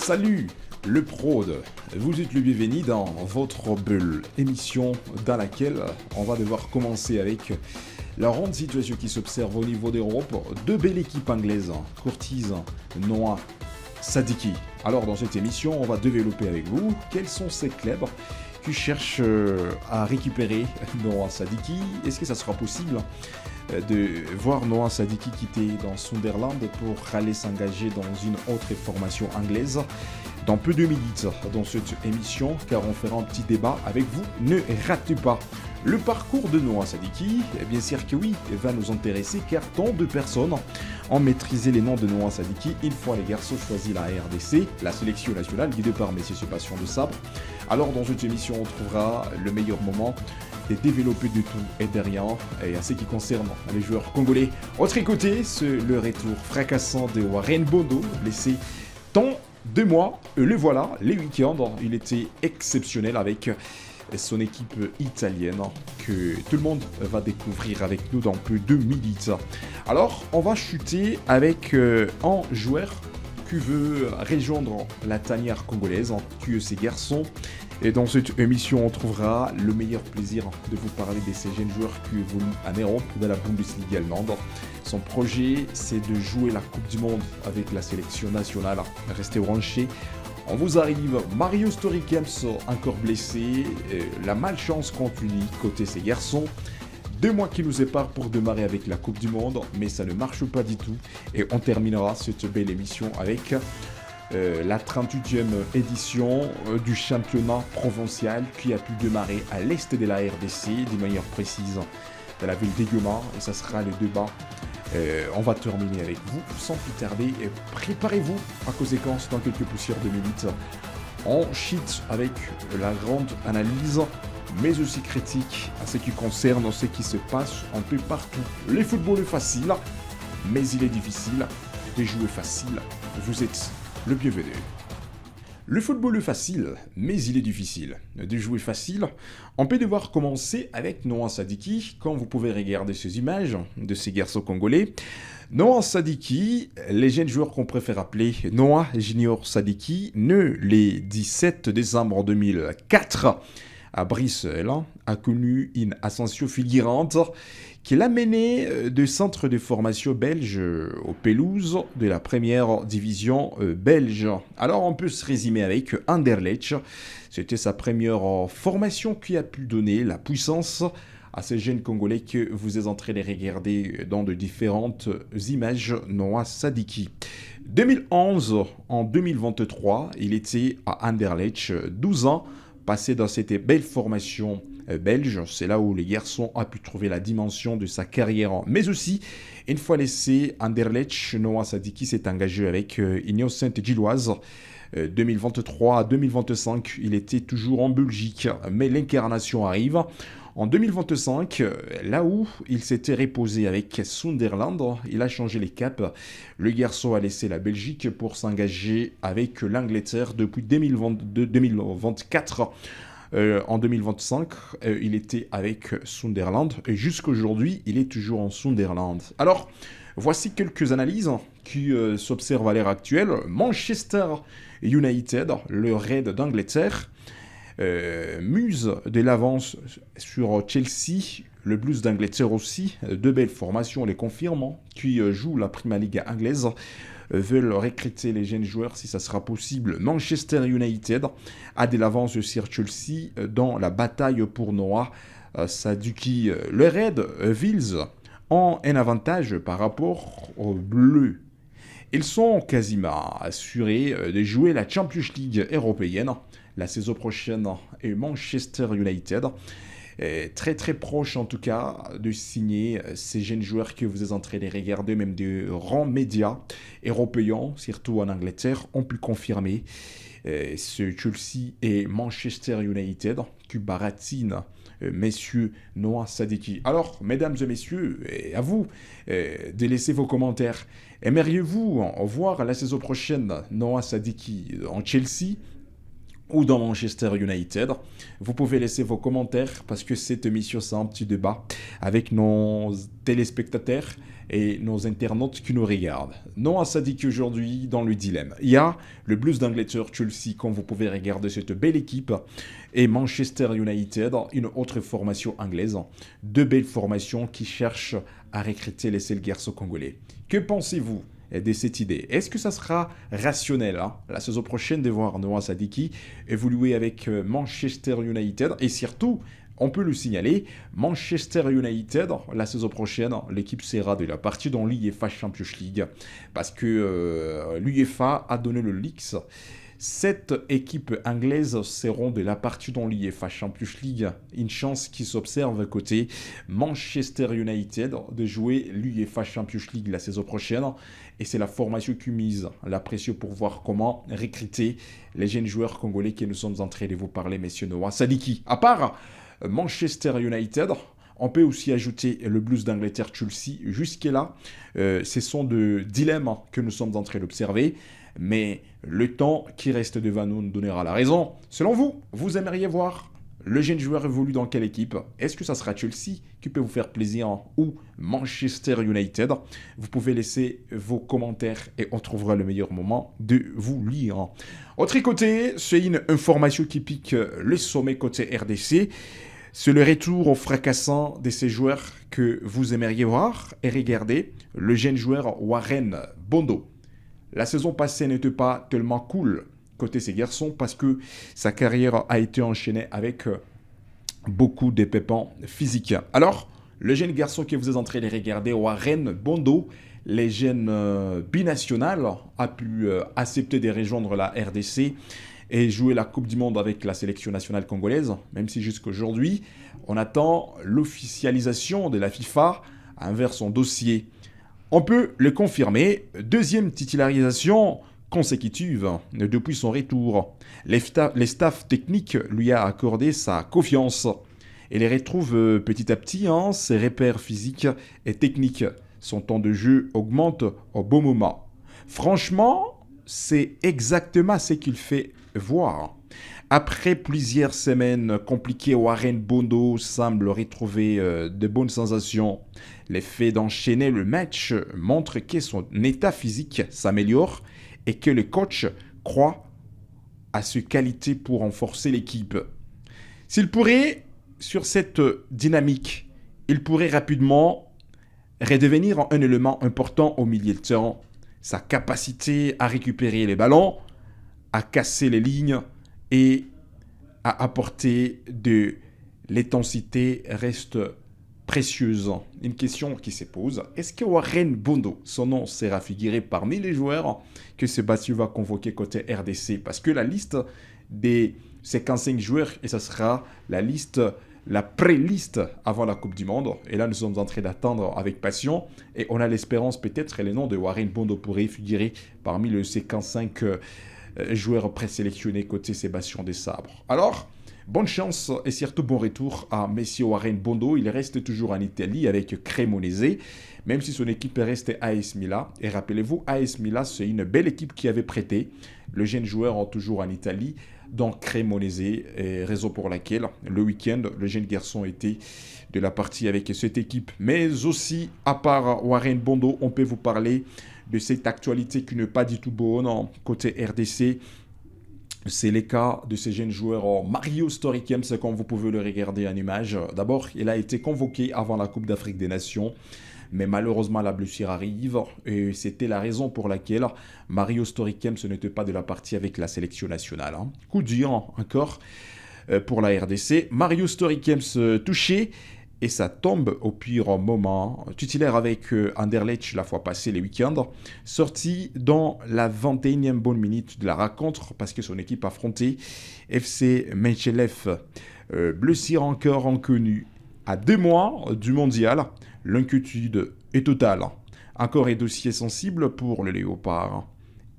Salut le prod, vous êtes le bienvenu dans votre bulle, émission dans laquelle on va devoir commencer avec la ronde situation qui s'observe au niveau d'Europe. Deux belles équipes anglaises, Courtise, Noah, Sadiki. Alors dans cette émission, on va développer avec vous quels sont ces clubs qui cherchent à récupérer Noah Sadiki. Est-ce que ça sera possible de voir Noah Sadiki quitter dans Sunderland pour aller s'engager dans une autre formation anglaise dans peu de minutes dans cette émission, car on fera un petit débat avec vous. Ne ratez pas le parcours de Noah Sadiki. Bien sûr que oui, il va nous intéresser car tant de personnes ont maîtrisé les noms de Noah Sadiki une fois les garçons choisi la RDC, la sélection nationale guidée par Messieurs Passion de Sabre. Alors dans cette émission, on trouvera le meilleur moment de développer du tout et derrière, et à ce qui concerne les joueurs congolais. Autre côté, c'est le retour fracassant de Warren Bondo, blessé tant de mois. Le voilà, les week-ends, il était exceptionnel avec son équipe italienne que tout le monde va découvrir avec nous dans plus de minutes. Alors, on va chuter avec un joueur qui veut rejoindre la tanière congolaise, tuer ses garçons. Et dans cette émission, on trouvera le meilleur plaisir de vous parler de ces jeunes joueurs qui évoluent en Europe, dans la Bundesliga allemande. Son projet, c'est de jouer la Coupe du Monde avec la sélection nationale. Restez branchés. On vous arrive, Mario Storikems encore blessé, la malchance continue côté ces garçons. 2 mois qui nous séparent pour démarrer avec la Coupe du Monde, mais ça ne marche pas du tout. Et on terminera cette belle émission avec la 38e édition du championnat provincial qui a pu démarrer à l'est de la RDC, de manière précise, dans la ville d'Aiguemar. Et ça sera le débat. On va terminer avec vous sans plus tarder. Et préparez-vous à conséquence dans quelques poussières de minutes. On cheat avec la grande analyse, mais aussi critique à ce qui concerne ce qui se passe un peu partout. Le football est facile, mais il est difficile de jouer facile. Vous êtes le bienvenu. Le football est facile, mais il est difficile de jouer facile. On peut devoir commencer avec Noah Sadiki, comme vous pouvez regarder ces images de ces garçons congolais. Noah Sadiki, les jeunes joueurs qu'on préfère appeler Noah Junior Sadiki, né le 17 décembre 2004 à Bruxelles, a connu une ascension fulgurante qui l'a mené de centre de formation belge aux pelouses de la première division belge. Alors on peut se résumer avec Anderlecht. C'était sa première formation qui a pu donner la puissance à ces jeunes Congolais que vous êtes en train de regarder dans de différentes images. Noah Sadiki. 2011 en 2023, il était à Anderlecht, 12 ans, passé dans cette belle formation belge. C'est là où les garçons ont pu trouver la dimension de sa carrière. Mais aussi, une fois laissé Anderlecht, Noah Sadiki s'est engagé avec Union Sainte-Gilloise. 2023 à 2025, il était toujours en Belgique. Mais l'incarnation arrive. En 2025, là où il s'était reposé avec Sunderland, il a changé les caps. Le garçon a laissé la Belgique pour s'engager avec l'Angleterre depuis 2024. En 2025, il était avec Sunderland et jusqu'aujourd'hui, il est toujours en Sunderland. Alors, voici quelques analyses qui s'observent à l'heure actuelle. Manchester United, le Raid d'Angleterre, muse de l'avance sur Chelsea, le Blues d'Angleterre aussi. 2 belles formations, les confirmant, qui jouent la Premier League anglaise, veulent recruter les jeunes joueurs si ça sera possible. Manchester United a de l'avance sur Chelsea dans la bataille pour Noah Sadiki. Le Red Villes ont un avantage par rapport aux Bleus. Ils sont quasiment assurés de jouer la Champions League européenne la saison prochaine, et Manchester United est très très proche en tout cas de signer ces jeunes joueurs que vous êtes en train de regarder, même des grands médias européens, surtout en Angleterre, ont pu confirmer ce Chelsea et Manchester United qui baratinent messieurs Noah Sadiki. Alors, mesdames et messieurs, à vous de laisser vos commentaires. Aimeriez-vous voir la saison prochaine Noah Sadiki en Chelsea ou dans Manchester United. Vous pouvez laisser vos commentaires parce que cette émission, c'est un petit débat avec nos téléspectateurs et nos internautes qui nous regardent. Noah Sadiki aujourd'hui dans le dilemme. Il y a le Blues d'Angleterre Chelsea, comme vous pouvez regarder cette belle équipe, et Manchester United, une autre formation anglaise. Deux belles formations qui cherchent à recruter les seuls garçons congolais. Que pensez-vous de cette idée? Est-ce que ça sera rationnel la saison prochaine de voir Noah Sadiki évoluer avec Manchester United? Et surtout, on peut le signaler, Manchester United, la saison prochaine, l'équipe sera de la partie dans l'UEFA Champions League. Parce que l'UEFA a donné le leaks. 7 équipes anglaises seront de la partie dans l'UEFA Champions League. Une chance qui s'observe côté Manchester United de jouer l'UEFA Champions League la saison prochaine. Et c'est la formation qui mise la pression pour voir comment recruter les jeunes joueurs congolais que nous sommes en train de vous parler, messieurs Noah Sadiki. À part Manchester United, on peut aussi ajouter le Blues d'Angleterre Chelsea. Jusque-là, ce sont des dilemmes que nous sommes en train d'observer. Mais le temps qui reste devant nous nous donnera la raison. Selon vous, vous aimeriez voir le jeune joueur évolue dans quelle équipe? Est-ce que ça sera Chelsea qui peut vous faire plaisir ou Manchester United? Vous pouvez laisser vos commentaires et on trouvera le meilleur moment de vous lire. Autre côté, c'est une information qui pique le sommet côté RDC. C'est le retour au fracassant de ces joueurs que vous aimeriez voir et regarder. Le jeune joueur Warren Bondo. La saison passée n'était pas tellement cool côté ces garçons parce que sa carrière a été enchaînée avec beaucoup de pépins physiques. Alors, le jeune garçon que vous êtes en train de regarder, Warren Bondo, les jeunes binationales, a pu accepter de rejoindre la RDC et jouer la Coupe du Monde avec la sélection nationale congolaise, même si jusqu'à aujourd'hui, on attend l'officialisation de la FIFA envers son dossier. On peut le confirmer, deuxième titularisation consécutive depuis son retour. Les staffs techniques lui a accordé sa confiance et les retrouve petit à petit, ses repères physiques et techniques. Son temps de jeu augmente au bon moment. Franchement, c'est exactement ce qu'il fait voir. Après plusieurs semaines compliquées, Warren Bondo semble retrouver de bonnes sensations. L'effet d'enchaîner le match montre que son état physique s'améliore et que le coach croit à ses qualités pour renforcer l'équipe. S'il pourrait, sur cette dynamique, il pourrait rapidement redevenir un élément important au milieu de terrain. Sa capacité à récupérer les ballons, à casser les lignes et à apporter de l'intensité reste précieuse. Une question qui se pose, est-ce que Warren Bondo, son nom sera figuré parmi les joueurs que Sébastien va convoquer côté RDC? Parce que la liste des 55 joueurs, et ça sera la pré-liste avant la Coupe du Monde. Et là, nous sommes en train d'attendre avec passion. Et on a l'espérance peut-être que le nom de Warren Bondo pourrait figurer parmi les 55 joueurs présélectionnés côté Sébastien Desabre. Alors, bonne chance et surtout bon retour à Monsieur Warren Bondo. Il reste toujours en Italie avec Cremonese, même si son équipe est restée AS Milan. Et rappelez-vous, AS Milan, c'est une belle équipe qui avait prêté le jeune joueur toujours en Italie, dans Cremonese, raison pour laquelle le week-end, le jeune garçon était de la partie avec cette équipe. Mais aussi, à part Warren Bondo, on peut vous parler de cette actualité qui n'est pas du tout bonne côté RDC. C'est le cas de ces jeunes joueurs Mario Storikem, comme vous pouvez le regarder en image. D'abord, il a été convoqué avant la Coupe d'Afrique des Nations, mais malheureusement la blessure arrive et c'était la raison pour laquelle Mario Storikem ce n'était pas de la partie avec la sélection nationale. Coup dur encore pour la RDC. Mario Storikem touché et ça tombe au pire moment. Titulaire avec Anderlecht la fois passée, les week-ends. Sorti dans la 21e bonne minute de la rencontre parce que son équipe affrontait FC Mechelev. Blessure encore inconnue. À 2 mois du mondial, l'inquiétude est totale. Encore un dossier sensible pour le Léopard.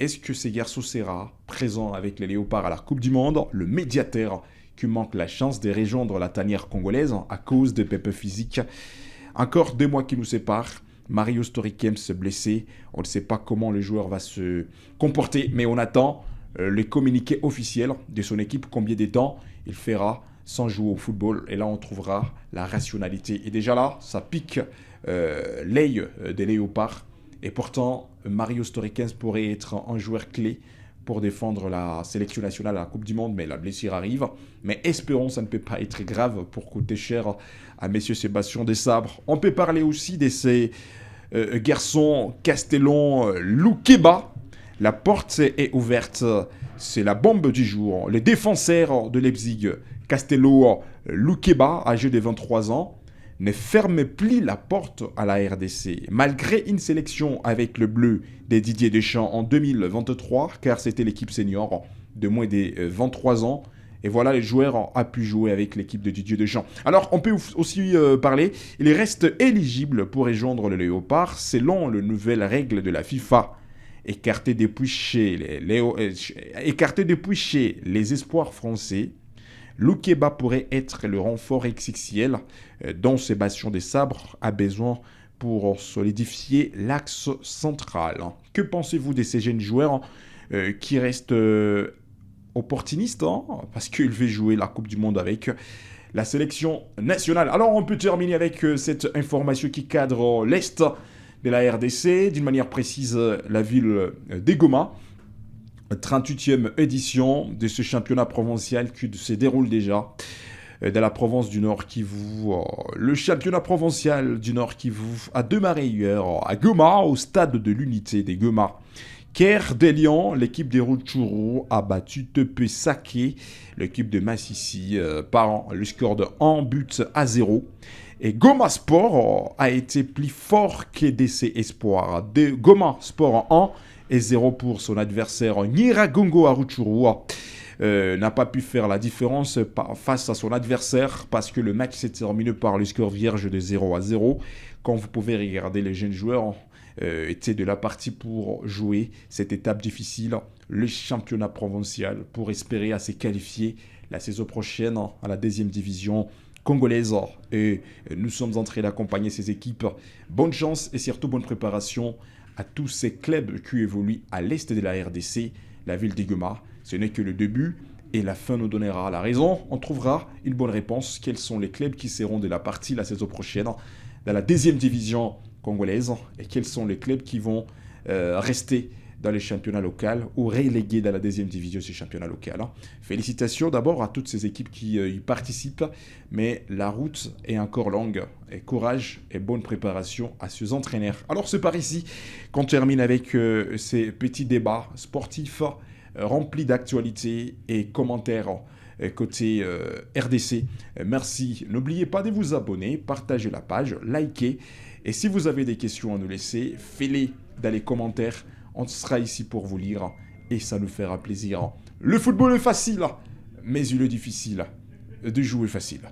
Est-ce que ces garçons sera présent avec les Léopards à la Coupe du Monde? Le médiateur qui manque la chance de rejoindre la tanière congolaise à cause de pépins physiques. Encore 2 mois qui nous séparent. Mario Storikem se blessé. On ne sait pas comment le joueur va se comporter, mais on attend les communiqués officiels de son équipe, combien de temps il fera sans jouer au football. Et là, on trouvera la rationalité. Et déjà là, ça pique l'œil des Léopards. Et pourtant, Mario Storikens pourrait être un joueur clé pour défendre la sélection nationale à la Coupe du Monde, mais la blessure arrive. Mais espérons, ça ne peut pas être grave pour coûter cher à messieurs Sébastien Desabre. On peut parler aussi de ces garçons Castellon Loukeba. La porte est ouverte, c'est la bombe du jour. Le défenseur de Leipzig, Castello Loukeba, âgé de 23 ans, ne ferme plus la porte à la RDC, malgré une sélection avec le bleu de Didier Deschamps en 2023, car c'était l'équipe senior de moins de 23 ans. Et voilà, les joueurs ont pu jouer avec l'équipe de Didier Deschamps. Alors, on peut aussi parler, il reste éligible pour rejoindre le Léopard selon les nouvelles règles de la FIFA. Écarté depuis chez les espoirs français, Loukeba pourrait être le renfort XXL dont Sébastien Desabre a besoin pour solidifier l'axe central. Que pensez-vous de ces jeunes joueurs qui restent opportunistes parce qu'il veut jouer la Coupe du Monde avec la sélection nationale? Alors on peut terminer avec cette information qui cadre l'Est de la RDC, d'une manière précise la ville de Goma. 38e édition de ce championnat provincial qui se déroule déjà dans la province du Nord Kivu. Le championnat provincial du Nord Kivu a démarré hier à Goma, au stade de l'unité des Goma. Caire des Lions, l'équipe des Rutshuru a battu Tepe Sake, l'équipe de Massissi, par le score de 1-0. Et Goma Sport a été plus fort que DC Espoir. De Goma Sport 1-0 pour son adversaire Nyiragongo Arutshuru. N'a pas pu faire la différence face à son adversaire parce que le match s'est terminé par le score vierge de 0-0. Quand vous pouvez regarder, les jeunes joueurs étaient de la partie pour jouer cette étape difficile, le championnat provincial, pour espérer à se qualifier la saison prochaine à la deuxième division congolaise. Et nous sommes en train d'accompagner ces équipes. Bonne chance et surtout bonne préparation à tous ces clubs qui évoluent à l'est de la RDC, la ville de Goma. Ce n'est que le début et la fin nous donnera la raison. On trouvera une bonne réponse. Quels sont les clubs qui seront de la partie la saison prochaine dans la deuxième division congolaise et quels sont les clubs qui vont rester dans les championnats locaux ou relégués dans la deuxième division de ces championnats locaux. Félicitations d'abord à toutes ces équipes qui y participent, mais la route est encore longue. Et courage et bonne préparation à ces entraîneurs. Alors c'est par ici qu'on termine avec ces petits débats sportifs remplis d'actualités et commentaires côté RDC. Merci. N'oubliez pas de vous abonner, partager la page, liker. Et si vous avez des questions à nous laisser, faites-les dans les commentaires. On sera ici pour vous lire et ça nous fera plaisir. Le football est facile, mais il est difficile de jouer facile.